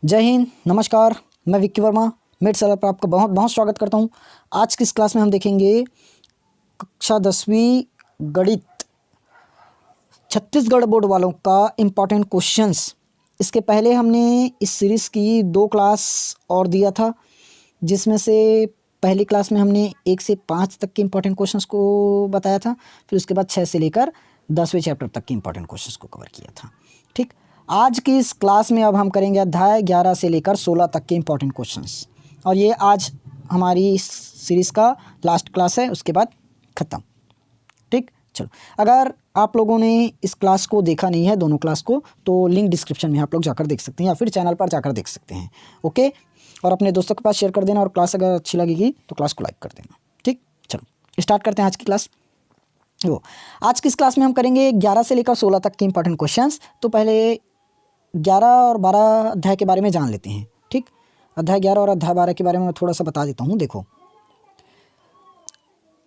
जय हिंद, नमस्कार। मैं विक्की वर्मा मेड सलाह पर आपका बहुत बहुत स्वागत करता हूं। आज की इस क्लास में हम देखेंगे कक्षा 10वीं गणित छत्तीसगढ़ बोर्ड वालों का इम्पॉर्टेंट क्वेश्चंस। इसके पहले हमने इस सीरीज़ की 2 क्लास और दिया था, जिसमें से पहली क्लास में हमने 1 से 5 तक के इम्पॉर्टेंट क्वेश्चंस को बताया था। फिर उसके बाद 6 से लेकर 10वें चैप्टर तक के इम्पॉर्टेंट क्वेश्चंस को कवर किया था। ठीक, आज की इस क्लास में अब हम करेंगे अध्याय 11 से लेकर 16 तक के इम्पॉर्टेंट क्वेश्चंस, और ये आज हमारी इस सीरीज़ का लास्ट क्लास है, उसके बाद ख़त्म। ठीक, चलो, अगर आप लोगों ने इस क्लास को देखा नहीं है, दोनों क्लास को, तो लिंक डिस्क्रिप्शन में आप लोग जाकर देख सकते हैं या फिर चैनल पर जाकर देख सकते हैं। ओके, और अपने दोस्तों के पास शेयर कर देना, और क्लास अगर अच्छी लगेगी तो क्लास को लाइक कर देना। ठीक, चलो स्टार्ट करते हैं आज की क्लास। आज की इस क्लास में हम करेंगे 11 से लेकर 16 तक के इम्पॉर्टेंट क्वेश्चंस। तो पहले 11 और 12 अध्याय के बारे में जान लेते हैं। ठीक, अध्याय 11 और अध्याय 12 के बारे में मैं थोड़ा सा बता देता हूँ। देखो,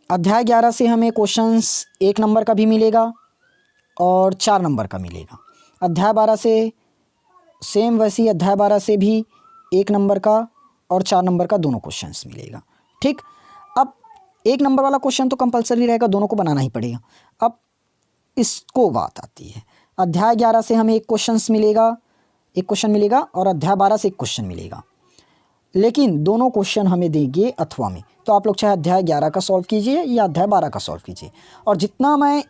अध्याय 11 से हमें क्वेश्चंस 1 नंबर का भी मिलेगा और 4 नंबर का मिलेगा। अध्याय 12 से सेम वैसी अध्याय 12 से भी 1 नंबर का और 4 नंबर का दोनों क्वेश्चंस मिलेगा। ठीक, अब 1 नंबर वाला क्वेश्चन तो कंपलसरी रहेगा, दोनों को बनाना ही पड़ेगा। अब इसको बात आती है, अध्याय 11 से हमें एक क्वेश्चन मिलेगा और अध्याय 12 से एक क्वेश्चन मिलेगा, लेकिन दोनों क्वेश्चन हमें देंगे अथवा में। तो आप लोग चाहे अध्याय 11 का सॉल्व कीजिए या अध्याय 12 का सॉल्व कीजिए, और जितना मैं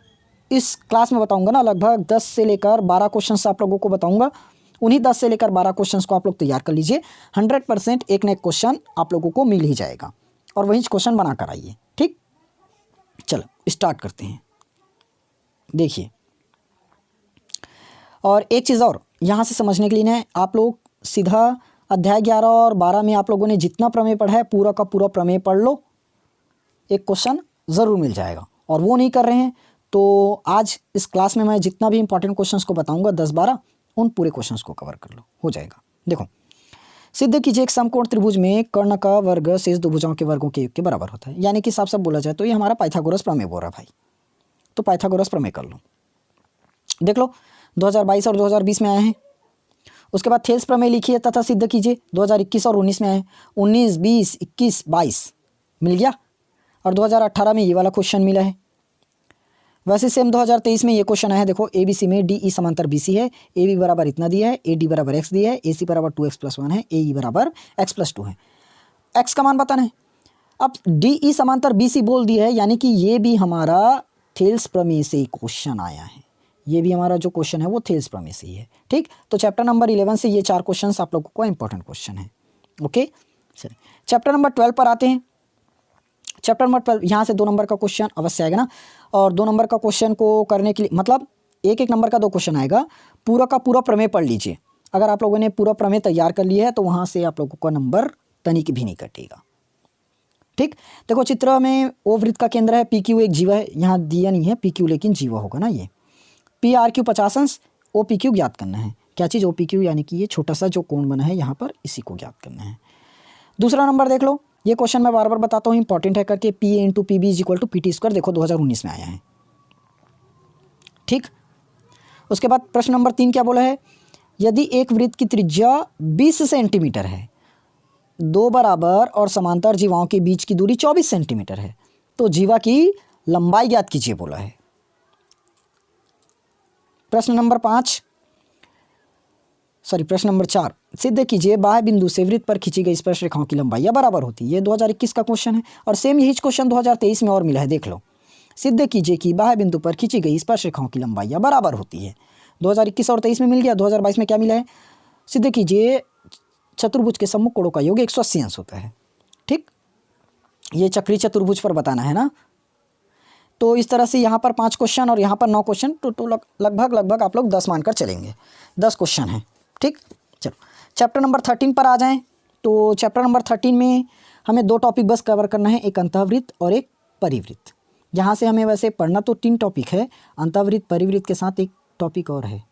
इस क्लास में बताऊंगा ना, लगभग 10 से लेकर 12 क्वेश्चन आप लोगों को बताऊंगा। उन्हीं 10 से लेकर 12 क्वेश्चन को आप लोग तैयार कर लीजिए। 100% एक न एक क्वेश्चन आप लोगों को मिल ही जाएगा, और वही क्वेश्चन बना कर आइए। ठीक, चलो स्टार्ट करते हैं। देखिए, और एक चीज़ और यहाँ से समझने के लिए ना, आप लोग सीधा अध्याय 11 और 12 में आप लोगों ने जितना प्रमेय पढ़ा है पूरा का पूरा प्रमेय पढ़ लो, एक क्वेश्चन ज़रूर मिल जाएगा। और वो नहीं कर रहे हैं तो आज इस क्लास में मैं जितना भी इंपॉर्टेंट क्वेश्चंस को बताऊंगा 10-12, उन पूरे क्वेश्चंस को कवर कर लो, हो जाएगा। देखो, सिद्ध कीजिए एक समकोण त्रिभुज में कर्ण का वर्ग शेष दो भुजाओं के वर्गों के योग के बराबर होता है। यानी कि साफ साफ बोला जाए तो ये हमारा पाइथागोरस प्रमेय बोल रहा है भाई। तो पाइथागोरस प्रमेय कर लो। देख लो, 2022 और 2020 में आए हैं। उसके बाद थेल्स प्रमेय लिखिए तथा सिद्ध कीजिए। 2021 और 19 में आए, 19, 20, 21, 22 मिल गया, और 2018 में ये वाला क्वेश्चन मिला है। वैसे सेम 2023 में ये क्वेश्चन आया है। देखो, ए बी सी में डी ई समांतर बी सी है, ए बी बराबर इतना दिया है, ए डी बराबर एक्स दिया है, ए सी बराबर 2x+1 है, ए ई बराबर x+2 है। एक्स का मान बताना है। अब डी ई समांतर बी सी बोल दिया है, यानी कि ये भी हमारा थेल्स प्रमेय से क्वेश्चन आया है। ये भी हमारा जो क्वेश्चन है वो थेल्स प्रमेय से ही है। ठीक, तो चैप्टर नंबर 11 से ये 4 क्वेश्चन आप लोगों को इंपॉर्टेंट क्वेश्चन है। ओके, चलिए चैप्टर नंबर 12 पर आते हैं। चैप्टर नंबर 12, यहाँ से 2 नंबर का क्वेश्चन अवश्य आएगा ना, और 2 नंबर का क्वेश्चन को करने के लिए मतलब 1-1 नंबर का 2 क्वेश्चन आएगा। पूरा का पूरा प्रमेय पढ़ लीजिए। अगर आप लोगों ने पूरा प्रमेय तैयार कर लिया है तो वहाँ से आप लोगों का नंबर तनिक भी नहीं कटेगा। ठीक, देखो चित्र में ओ वृत्त का केंद्र है, पी क्यू एक जीवा है, यहाँ दिया नहीं है पी क्यू, लेकिन जीवा होगा ना। ये पी आर क्यू 50 अंश, ओ पी क्यू ज्ञात करना है। क्या चीज़? ओ पी क्यू, यानी कि ये छोटा सा जो कोण बना है यहाँ पर, इसी को ज्ञात करना है। दूसरा नंबर देख लो, ये क्वेश्चन मैं बार बार बताता हूँ, इंपॉर्टेंट है करके। P A into P B is equal to P T square, देखो 2019 में आया है। ठीक, उसके बाद प्रश्न नंबर 3 क्या बोला है? यदि एक वृत्त की त्रिज्या 20 सेंटीमीटर है, 2 बराबर और समांतर जीवाओं के बीच की दूरी 24 सेंटीमीटर है, तो जीवा की लंबाई ज्ञात कीजिए बोला है। प्रश्न नंबर 4, सिद्ध कीजिए बाह्य बिंदु से वृत्त पर खींची गई स्पर्श रेखाओं की लंबाई या बराबर होती है। ये 2021 का क्वेश्चन है, और सेम यही क्वेश्चन 2023 में और मिला है। देख लो, सिद्ध कीजिए कि बाह्य बिंदु पर खींची गई स्पर्श रेखाओं की लंबाई या बराबर होती है। 2021 और 23 में मिल गया। 2022 में क्या मिला है? सिद्ध कीजिए चतुर्भुज के सम्मुख कोणों का योग 180 अंश होता है। ठीक, ये चक्रीय चतुर्भुज पर बताना है ना। तो इस तरह से यहाँ पर 5 क्वेश्चन और यहाँ पर 9 क्वेश्चन, तो लगभग आप लोग 10 मानकर चलेंगे। 10 क्वेश्चन हैं। ठीक, चलो चैप्टर नंबर 13 पर आ जाएं। तो चैप्टर नंबर 13 में हमें 2 टॉपिक बस कवर करना है, एक अंतःवृत्त और एक परिवृत्त। यहाँ से हमें वैसे पढ़ना तो 3 टॉपिक है, अंतःवृत्त, परिवृत्त के साथ एक टॉपिक और है,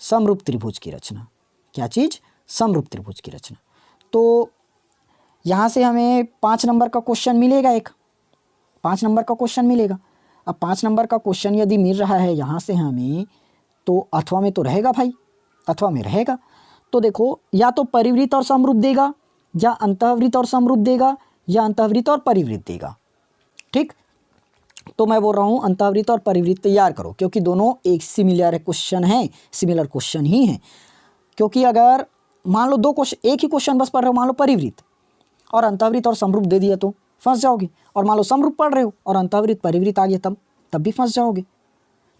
समरूप त्रिभुज की रचना। क्या चीज़? समरूप त्रिभुज की रचना। तो यहाँ से हमें 5 नंबर का क्वेश्चन मिलेगा, 5 नंबर का क्वेश्चन मिलेगा। अब 5 नंबर का क्वेश्चन यदि मिल रहा है यहाँ से हमें, तो अथवा में तो रहेगा भाई, अथवा में रहेगा। तो देखो या तो परिवृत्त और समरूप देगा, या अंतःवृत्त और समरूप देगा, या अंतःवृत्त और परिवृत्त देगा। ठीक, तो मैं बोल रहा हूँ अंतःवृत्त और परिवृत्त तैयार करो, क्योंकि दोनों एक सिमिलर क्वेश्चन हैं, सिमिलर क्वेश्चन ही हैं। क्योंकि अगर मान लो दो क्वेश्चन, एक ही क्वेश्चन बस पढ़ रहे हो, मान लो परिवृत्त और अंतःवृत्त और समरूप दे दिया तो फंस जाओगे, और मान लो समरूप पढ़ रहे हो और अंतःवृत्त परिवृत्त आ गया तब भी फंस जाओगे।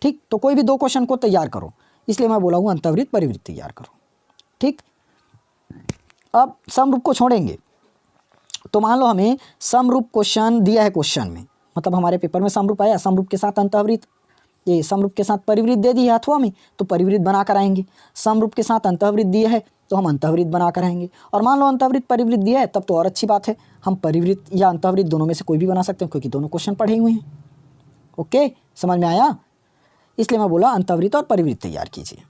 ठीक, तो कोई भी दो क्वेश्चन को तैयार करो, इसलिए मैं बोला हूँ अंतःवृत्त परिवृत्त तैयार करो। ठीक, अब समरूप को छोड़ेंगे, तो मान लो हमें समरूप क्वेश्चन दिया है, क्वेश्चन में मतलब हमारे पेपर में समरूप आया, समरूप के साथ अंतःवृत्त, ये समरूप के साथ परिवृत्त दे दी है अथवा में, तो परिवृत्त बना कर आएंगे। समरूप के साथ अंतःवृत्त दिया है तो हम अंतःवृत्त बना कर आएंगे, और मान लो अंतःवृत्त परिवृत्त दिया है तब तो और अच्छी बात है, हम परिवृत्त या अंतःवृत्त दोनों में से कोई भी बना सकते हैं, क्योंकि दोनों क्वेश्चन पढ़े हुए हैं। ओके, समझ में आया? इसलिए मैं बोला अंतःवृत्त और परिवृत्त तैयार कीजिए,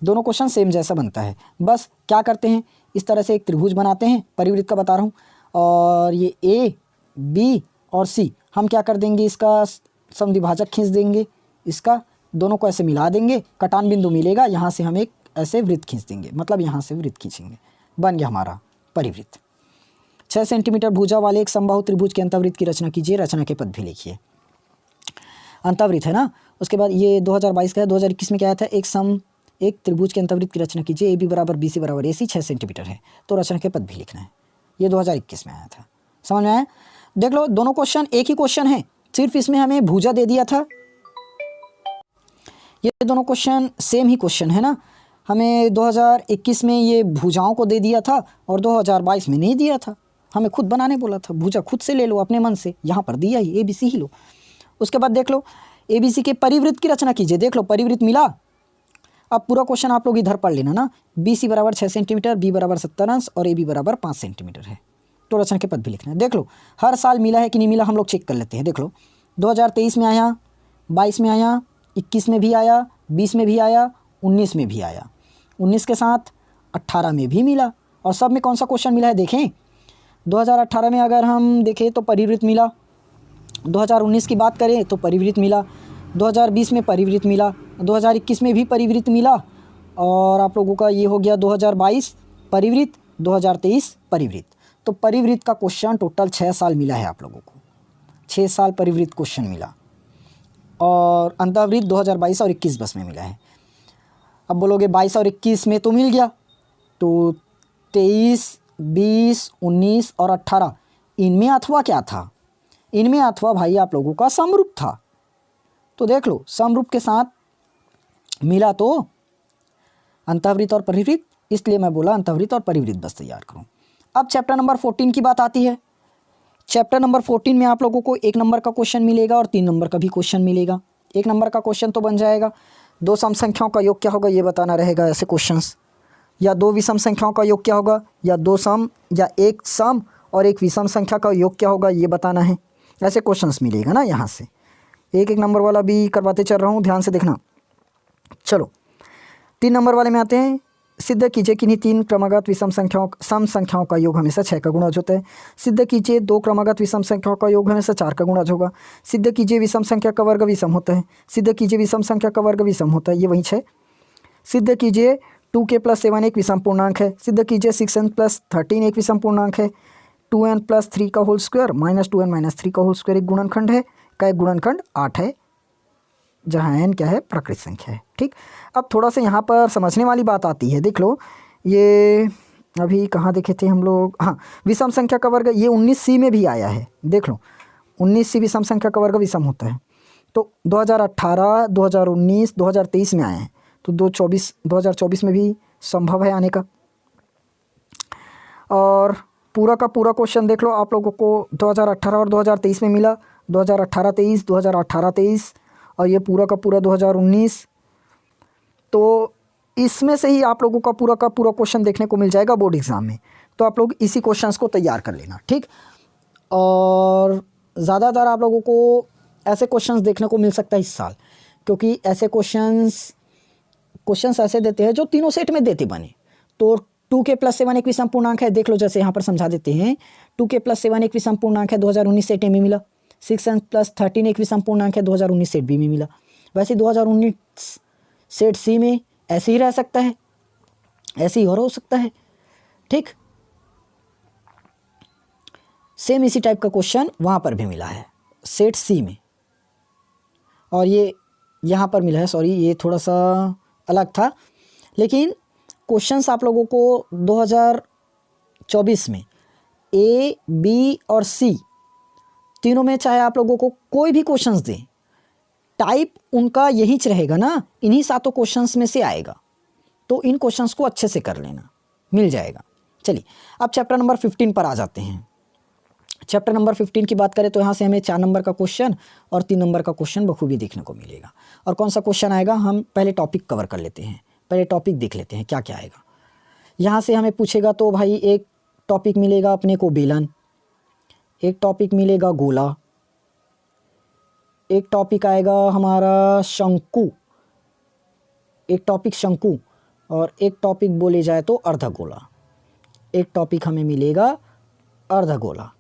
दोनों क्वेश्चन सेम जैसा बनता है। बस क्या करते हैं, इस तरह से एक त्रिभुज बनाते हैं, परिवृत्त का बता रहा हूँ, और ये ए बी और सी हम क्या कर देंगे, इसका समद्विभाजक खींच देंगे, इसका दोनों को ऐसे मिला देंगे, कटान बिंदु मिलेगा, यहाँ से हम एक ऐसे वृत्त खींच देंगे, मतलब यहाँ से वृत्त खींचेंगे, बन गया हमारा परिवृत्त। 6 सेंटीमीटर भुजा वाले एक समबाहु त्रिभुज के अंतःवृत्त की रचना कीजिए, रचना के पद भी लिखिए। अंतःवृत्त है ना, उसके बाद ये 2022 का है, 2021 में क्या आया था, एक त्रिभुज के अंतःवृत्त की रचना कीजिए, ए बी बराबर बी सी बराबर ए सी 6 सेंटीमीटर है, तो रचना के पद भी लिखना है। ये 2021 में आया था, समझ में आया? देख लो दोनों क्वेश्चन एक ही क्वेश्चन है, सिर्फ इसमें हमें भुजा दे दिया था, ये दोनों क्वेश्चन सेम ही क्वेश्चन है ना। हमें 2021 में ये भुजाओं को दे दिया था और 2022 में नहीं दिया था, हमें खुद बनाने बोला था, भुजा खुद से ले लो अपने मन से, यहाँ पर दिया ही ए बी सी ही लो। उसके बाद देख लो ए बी सी के परिवृत्त की रचना कीजिए, देख लो परिवृत्त मिला। अब पूरा क्वेश्चन आप लोग इधर पढ़ लेना ना, बी सी बराबर 6 सेंटीमीटर, बी बराबर 70 अंश और ए बी बराबर 5 सेंटीमीटर है, तो रचना के पद भी लिखना है। देख लो हर साल मिला है कि नहीं मिला, हम लोग चेक कर लेते हैं। देख लो 2023 में आया, 22 में आया, 21 में भी आया, 20 में भी आया, 19 में भी आया, 19 के साथ 18 में भी मिला, और सब में कौन सा क्वेश्चन मिला है देखें। 2018 में अगर हम देखें तो परिवृत्त मिला, 2019 की बात करें तो परिवृत्त मिला, 2020 में परिवृत्त मिला, 2021 में भी परिवृत्त मिला, और आप लोगों का ये हो गया 2022 परिवृत्त, 2023 परिवृत्त। तो परिवृत्त का क्वेश्चन टोटल 6 साल मिला है आप लोगों को, 6 साल परिवृत्त क्वेश्चन मिला, और अंतःवृत्त 2022 और 21 बस में मिला है। अब बोलोगे 22 और 21 में तो मिल गया, तो 23, 20, 19 और 18 इनमें अथवा क्या था, इनमें अथवा भाई आप लोगों का समरूप था। तो देख लो समरूप के साथ मिला तो अंतःवृत्त और परिवृत्त, इसलिए मैं बोला अंतःवृत्त और परिवृत्त बस तैयार करूँ। अब चैप्टर नंबर 14 की बात आती है। चैप्टर नंबर 14 में आप लोगों को 1 नंबर का क्वेश्चन मिलेगा और 3 नंबर का भी क्वेश्चन मिलेगा। 1 नंबर का क्वेश्चन तो बन जाएगा, 2 सम संख्याओं का योग क्या होगा ये बताना रहेगा, ऐसे क्वेश्चंस, या 2 विषम संख्याओं का योग क्या होगा, या 2 सम, या 1 सम और 1 विषम संख्या का योग क्या होगा ये बताना है, ऐसे क्वेश्चंस मिलेगा ना। यहाँ से 1 नंबर वाला भी करवाते चल रहा हूँ, ध्यान से देखना। चलो 3 नंबर वाले में आते हैं। सिद्ध कीजिए कि इन्हीं 3 क्रमागत विषम संख्याओं का योग हमेशा 6 का गुणज होता है। सिद्ध कीजिए 2 क्रमागत विषम संख्याओं का योग हमेशा 4 का गुणज होगा। सिद्ध कीजिए विषम संख्या का वर्ग विषम होता है। सिद्ध कीजिए विषम संख्या का वर्ग विषम होता है, ये वही 6। सिद्ध कीजिए 2k + 7 एक विषम पूर्णांक है। सिद्ध कीजिए 6n + 13 एक विषम पूर्णांक है। 2n + 3 का होल स्क्वायर -2n - 3 का होल स्क्वायर एक गुणनखंड है। का एक गुणनखंड 8 है, जहाँ n क्या है, प्राकृत संख्या है। ठीक, अब थोड़ा सा यहाँ पर समझने वाली बात आती है। देख लो ये अभी कहाँ देखे थे हम लोग, हाँ विषम संख्या का वर्ग, ये 19C में भी आया है। देख लो 19C विषम संख्या का वर्ग विषम होता है। तो 2018, 2019, 2023 में आए हैं, तो 2024 में भी संभव है आने का। और पूरा का पूरा क्वेश्चन देख लो, आप लोगों को 2018 और 2023 में मिला, 2018-23, 2018-23 और ये पूरा का पूरा 2019। तो इसमें से ही आप लोगों का पूरा क्वेश्चन देखने को मिल जाएगा बोर्ड एग्ज़ाम में। तो आप लोग इसी क्वेश्चंस को तैयार कर लेना, ठीक। और ज़्यादातर आप लोगों को ऐसे क्वेश्चंस देखने को मिल सकता है इस साल, क्योंकि ऐसे क्वेश्चंस ऐसे देते हैं जो तीनों सेट में देते बने। तो 2k + 7 एक विषम पूर्णांक है, देख लो जैसे यहाँ पर समझा देते हैं। 2k + 7 एक विषम पूर्णांक है, 2019 सेट ए में मिला। 6n + 13 एक विषम पूर्णांक है, 2019 सेट बी में मिला। वैसे 2019 सेट सी में ऐसे ही रह सकता है, ऐसे ही और हो सकता है। ठीक, सेम इसी टाइप का क्वेश्चन वहाँ पर भी मिला है सेट सी में, और ये यहाँ पर मिला है, सॉरी ये थोड़ा सा अलग था, लेकिन क्वेश्चंस आप लोगों को 2024 में ए, बी और सी तीनों में चाहे आप लोगों को कोई भी क्वेश्चंस दें, टाइप उनका यही रहेगा ना, इन्हीं सातों क्वेश्चंस में से आएगा। तो इन क्वेश्चंस को अच्छे से कर लेना, मिल जाएगा। चलिए अब चैप्टर नंबर 15 पर आ जाते हैं। चैप्टर नंबर 15 की बात करें तो यहाँ से हमें 4 नंबर का क्वेश्चन और 3 नंबर का क्वेश्चन बखूबी देखने को मिलेगा। और कौन सा क्वेश्चन आएगा, हम पहले टॉपिक कवर कर लेते हैं, पहले टॉपिक देख लेते हैं क्या क्या आएगा। यहाँ से हमें पूछेगा तो भाई एक टॉपिक मिलेगा अपने को बेलन, एक टॉपिक मिलेगा गोला, एक टॉपिक आएगा हमारा शंकु, एक टॉपिक शंकु, और एक टॉपिक बोले जाए तो अर्धगोला, एक टॉपिक हमें मिलेगा अर्धगोला।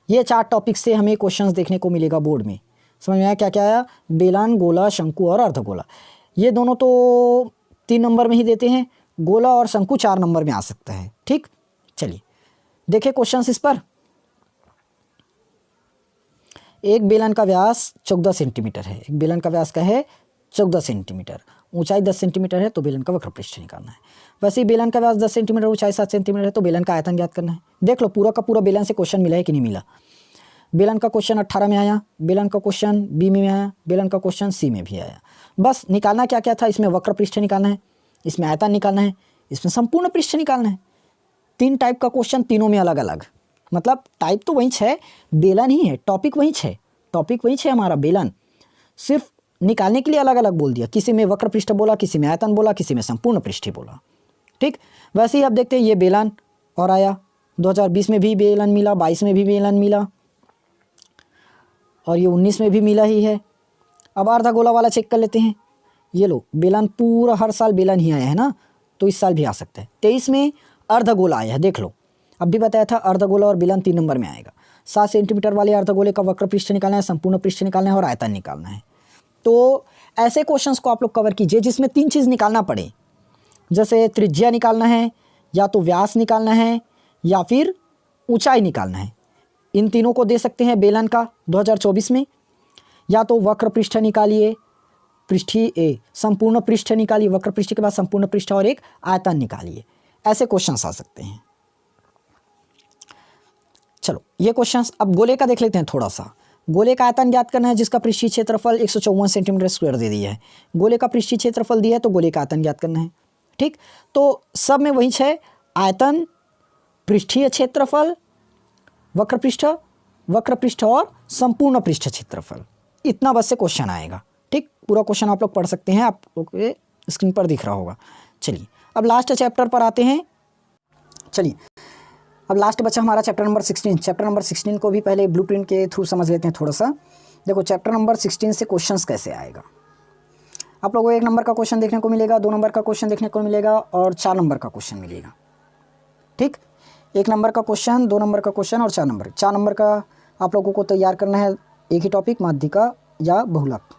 ये 4 टॉपिक से हमें क्वेश्चंस देखने को मिलेगा बोर्ड में। समझ में आया क्या क्या आया, बेलन, गोला, शंकु और अर्धगोला। ये दोनों तो 3 नंबर में ही देते हैं, गोला और शंकु 4 नंबर में आ सकता है। ठीक, चलिए देखें क्वेश्चंस इस पर। एक बेलन का व्यास 14 सेंटीमीटर है, एक बेलन का व्यास का है 14 सेंटीमीटर, ऊंचाई 10 सेंटीमीटर है, तो बेलन का वक्र पृष्ठ निकालना है। वैसे ही बेलन का व्यास 10 सेंटीमीटर, ऊंचाई 7 सेंटीमीटर है, तो बेलन का आयतन ज्ञात करना है। देख लो पूरा का पूरा बेलन से क्वेश्चन मिला है कि नहीं मिला। बेलन का क्वेश्चन 18 में आया, बेलन का क्वेश्चन बी में आया, बेलन का क्वेश्चन सी में भी आया। बस निकालना क्या क्या था, इसमें वक्र पृष्ठ निकालना है, इसमें आयतन निकालना है, इसमें संपूर्ण पृष्ठ निकालना है। 3 टाइप का क्वेश्चन, तीनों में अलग अलग, मतलब टाइप तो वही 6, बेलन ही है, टॉपिक वही 6, टॉपिक वही 6 हमारा बेलन, सिर्फ निकालने के लिए अलग अलग बोल दिया। किसी में वक्र पृष्ठ बोला, किसी में आयतन बोला, किसी में संपूर्ण पृष्ठ बोला। ठीक, वैसे ही अब देखते हैं ये बेलन और आया 2020 में भी बेलन मिला, 22 में भी बेलन मिला, और ये 19 में भी मिला ही है। अब अर्धगोला वाला चेक कर लेते हैं। ये लो बेलन पूरा हर साल बेलन ही आया है ना, तो इस साल भी आ सकता है। 23 में अर्धगोला आया है, देख लो अब भी बताया था अर्धगोला और बेलन 3 नंबर में आएगा। 7 सेंटीमीटर वाले अर्धगोले का वक्र पृष्ठ निकालना है, संपूर्ण पृष्ठ निकालना है और आयतन निकालना है। तो ऐसे क्वेश्चंस को आप लोग कवर कीजिए जिसमें 3 चीज़ निकालना पड़े, जैसे त्रिज्या निकालना है, या तो व्यास निकालना है, या फिर ऊंचाई निकालना है। इन तीनों को दे सकते हैं बेलन का 2024 में, या तो वक्र पृष्ठ निकालिए, पृष्ठीय संपूर्ण पृष्ठ निकालिए, वक्र पृष्ठ के बाद संपूर्ण पृष्ठ और एक आयतन निकालिए। ऐसे क्वेश्चंस आ सकते हैं। चलो ये क्वेश्चंस अब गोले का देख लेते हैं थोड़ा सा। गोले का आयतन ज्ञात करना है जिसका पृष्ठीय क्षेत्रफल 154 सेंटीमीटर स्क्वायर दे दिया है। गोले का पृष्ठीय क्षेत्रफल दिया है तो गोले का आयतन ज्ञात करना है। ठीक, तो सब में वही 6, आयतन, पृष्ठीय क्षेत्रफल, वक्र पृष्ठ और संपूर्ण पृष्ठ क्षेत्रफल, इतना बस से क्वेश्चन आएगा। ठीक, पूरा क्वेश्चन आप लोग पढ़ सकते हैं, आप लोग के स्क्रीन पर दिख रहा होगा। चलिए अब लास्ट चैप्टर पर आते हैं। चलिए अब लास्ट बचा हमारा चैप्टर नंबर 16। चैप्टर नंबर 16 को भी पहले ब्लूप्रिंट के थ्रू समझ लेते हैं थोड़ा सा। देखो चैप्टर नंबर 16 से क्वेश्चंस कैसे आएगा। आप लोगों को 1 नंबर का क्वेश्चन देखने को मिलेगा, 2 नंबर का क्वेश्चन देखने को मिलेगा और 4 नंबर का क्वेश्चन मिलेगा। ठीक, 1 नंबर का क्वेश्चन, 2 नंबर का क्वेश्चन और 4 नंबर का आप लोगों को तैयार करना है एक ही टॉपिक, माध्यिका या बहुलक।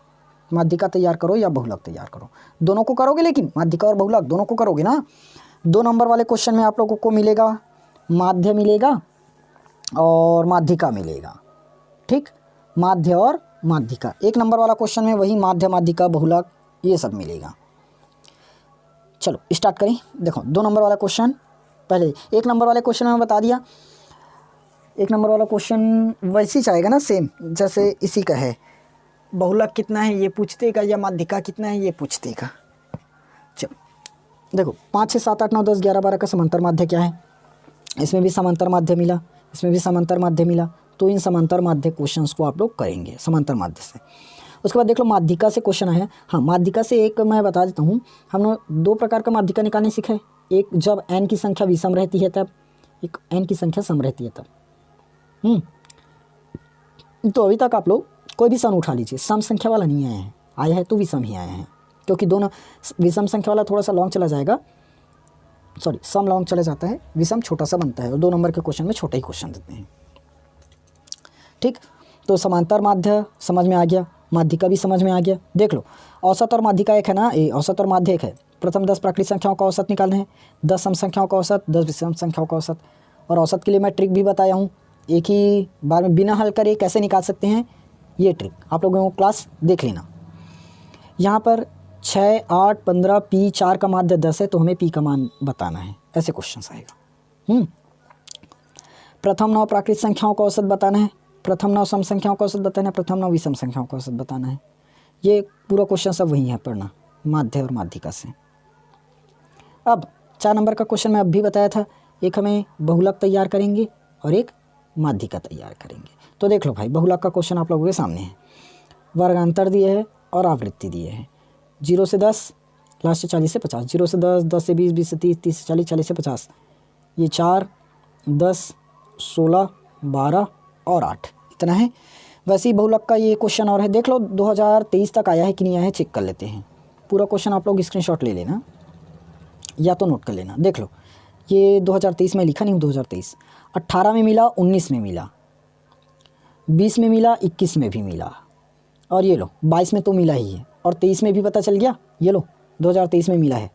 माध्यिका तैयार करो या बहुलक तैयार करो, दोनों को करोगे, लेकिन माध्यिका और बहुलक दोनों को करोगे ना। 2 नंबर वाले क्वेश्चन में आप लोगों को मिलेगा माध्य मिलेगा और माध्यिका मिलेगा। ठीक, माध्य और माध्यिका। 1 नंबर वाला क्वेश्चन में वही माध्य, माध्यिका, बहुलक ये सब मिलेगा। चलो स्टार्ट करें। देखो 2 नंबर वाला क्वेश्चन, पहले 1 नंबर वाले क्वेश्चन में बता दिया। 1 नंबर वाला क्वेश्चन वैसे ही चाहेगा ना, सेम जैसे इसी का है। बहुलक कितना है ये पूछते का, या माध्यिका कितना है ये पूछते का। चलो देखो 5, 6, 7, 8, 9, 10, 11, 12 का समांतर माध्य क्या है। इसमें भी समांतर माध्य मिला, इसमें भी समांतर माध्य मिला, तो इन समांतर माध्य क्वेश्चंस को आप लोग करेंगे समांतर माध्य से। उसके बाद देख लो माध्यिका से क्वेश्चन आया। हाँ, माध्यिका से एक मैं बता देता हूँ, हमने 2 प्रकार का माध्यिका निकालने सीखा है। एक जब n की संख्या विषम रहती है तब, एक n की संख्या सम रहती है तब। तो अभी तक आप लोग कोई भी सम उठा लीजिए, सम संख्या वाला नहीं आया है, आया है तो विषम ही आया है, क्योंकि दोनों विषम संख्या वाला थोड़ा सा लॉन्ग चला जाएगा, सॉरी सम लॉन्ग चला जाता है, विषम छोटा सा बनता है और 2 नंबर के क्वेश्चन में छोटा ही क्वेश्चन देते हैं। ठीक, तो समांतर माध्य समझ में आ गया, माध्यिका भी समझ में आ गया। देख लो औसत और माध्यिका एक है ना, औसत और माध्य एक है, प्रथम 10 प्राकृतिक संख्याओं का औसत निकालना है, 10 सम संख्याओं का औसत, 10 विषम संख्याओं का औसत। और औसत के लिए मैं ट्रिक भी बताया हूँ, एक ही बार में बिना हल करे कैसे निकाल सकते हैं, ये ट्रिक आप लोगों को क्लास देख लेना। यहाँ पर 6, 8, 15 पी 4 का माध्य 10 है, तो हमें पी का मान बताना है, ऐसे क्वेश्चन आएगा। प्रथम 9 प्राकृतिक संख्याओं का औसत बताना है, प्रथम 9 सम संख्याओं का औसत बताना है, प्रथम 9 विषम संख्याओं का औसत बताना है। ये पूरा क्वेश्चन सब वही है पढ़ना, माध्य और माध्यिका से। अब 4 नंबर का क्वेश्चन मैं अब भी बताया था, एक हमें बहुलक तैयार करेंगे और एक माध्यिका तैयार करेंगे। तो देख लो भाई, बहुलक का क्वेश्चन आप लोगों के सामने है, वर्गांतर दिए है और आवृत्ति दिए है। 0 से 10, लास्ट से 40 से 50, 0 से 10, 10 से 20, 20 से 30, 30 से 40, 40 से 50, ये 4, 10, 16, 12 और 8 इतना है। वैसे ही बहुलक का ये क्वेश्चन और है, देख लो 2023 तक आया है कि नहीं आया है, चेक कर लेते हैं। पूरा क्वेश्चन आप लोग स्क्रीनशॉट ले लेना या तो नोट कर लेना। देख लो, ये 2023 में लिखा नहीं हूँ, 2023 18 में मिला, 19 में मिला, 20 में मिला, 21 में भी मिला, और ये लो 22 में तो मिला ही है, और 23 में भी पता चल गया। ये लो 2023 में मिला है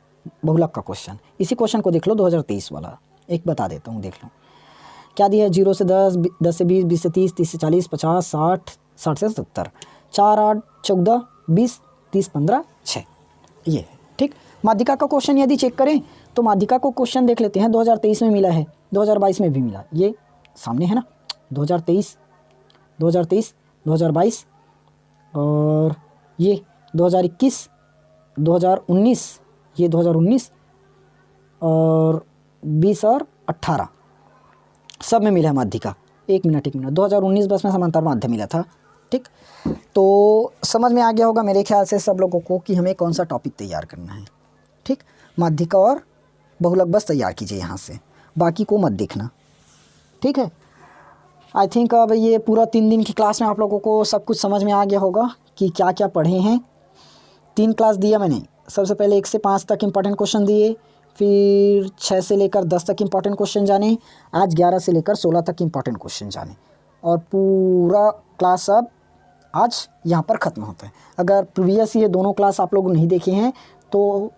बहुलक का क्वेश्चन। इसी क्वेश्चन को देख लो 2023 वाला, एक बता देता हूँ, देख लो क्या दिया है। 0 से 10, 10 से 20, 20 से 30, 30 से 40, 50, 60, 60 से 70, 4, 8, 14, 20, 30, 15, 6, ये है। ठीक, माध्यिका का क्वेश्चन यदि चेक करें तो माध्यिका को क्वेश्चन देख लेते हैं। 2023 में मिला है, 2022 में भी मिला, ये सामने है ना, 2023, 2023, 2022 और ये 2021, 2019, ये 2019 और 20 और 18 सब में मिला है माध्यिका। एक मिनट 2019 बस में समांतर माध्य मिला था। ठीक, तो समझ में आ गया होगा मेरे ख्याल से सब लोगों को कि हमें कौन सा टॉपिक तैयार करना है। ठीक, माध्यिका और बहुलक बस तैयार कीजिए यहाँ से, बाकी को मत देखना। ठीक है, आई थिंक अब ये पूरा 3 दिन की क्लास में आप लोगों को सब कुछ समझ में आ गया होगा कि क्या क्या पढ़े हैं। 3 क्लास दिया मैंने, सबसे पहले 1 से 5 तक इम्पॉर्टेंट क्वेश्चन दिए, फिर 6 से लेकर 10 तक इम्पॉर्टेंट क्वेश्चन जाने, आज 11 से लेकर 16 तक इम्पॉर्टेंट क्वेश्चन जाने, और पूरा क्लास अब आज यहाँ पर ख़त्म होता है। अगर प्रीवियस ये दोनों क्लास आप लोग नहीं देखे हैं तो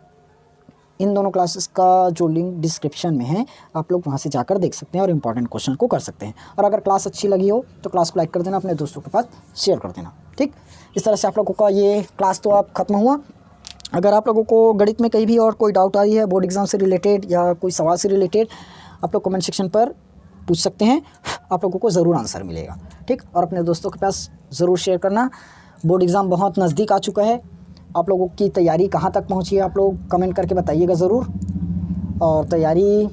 इन दोनों क्लासेस का जो लिंक डिस्क्रिप्शन में है, आप लोग वहाँ से जाकर देख सकते हैं और इम्पॉर्टेंट क्वेश्चन को कर सकते हैं। और अगर क्लास अच्छी लगी हो तो क्लास को लाइक कर देना, अपने दोस्तों के पास शेयर कर देना। ठीक, इस तरह से आप लोगों का ये क्लास तो आप ख़त्म हुआ। अगर आप लोगों को गणित में कहीं भी और कोई डाउट आ रही है, बोर्ड एग्ज़ाम से रिलेटेड या कोई सवाल से रिलेटेड, आप लोग कमेंट सेक्शन पर पूछ सकते हैं, आप लोगों को ज़रूर आंसर मिलेगा। ठीक, और अपने दोस्तों के पास ज़रूर शेयर करना। बोर्ड एग्ज़ाम बहुत नज़दीक आ चुका है, आप लोगों की तैयारी कहाँ तक पहुँची है आप लोग कमेंट करके बताइएगा ज़रूर। और तैयारी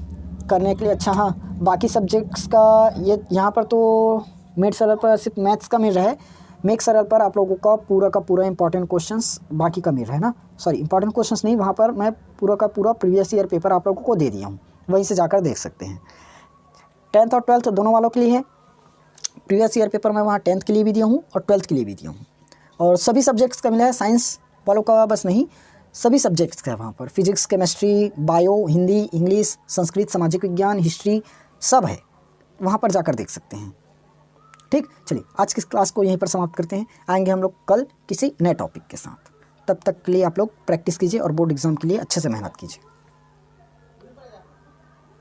करने के लिए अच्छा, हाँ, बाकी सब्जेक्ट्स का ये यहाँ पर तो मेड सरल पर सिर्फ मैथ्स का मिल रहा है, मेक सरल पर आप लोगों का पूरा इंपॉर्टेंट क्वेश्चंस बाकी का मिल रहा है ना, सॉरी इंपॉर्टेंट क्वेश्चंस नहीं, वहाँ पर मैं पूरा का पूरा प्रीवियस ईयर पेपर आप लोगों को दे दिया हूँ, वहीं से जाकर देख सकते हैं। 10th और 12th दोनों वालों के लिए है, प्रीवियस ईयर पेपर मैं वहाँ 10th के लिए भी दिया हूँ और 12th के लिए भी दिया हूँ, और सभी सब्जेक्ट्स का मिला है, साइंस वालों का बस नहीं, सभी सब्जेक्ट्स का है वहाँ पर, physics, chemistry, bio, Hindi, English, Sanskrit, सामाजिक विज्ञान, हिस्ट्री सब है, वहाँ पर जाकर देख सकते हैं। ठीक, चलिए आज की क्लास को यहीं पर समाप्त करते हैं, आएंगे हम लोग कल किसी नए टॉपिक के साथ। तब तक के लिए आप लोग प्रैक्टिस कीजिए और बोर्ड एग्ज़ाम के लिए अच्छे से मेहनत कीजिए।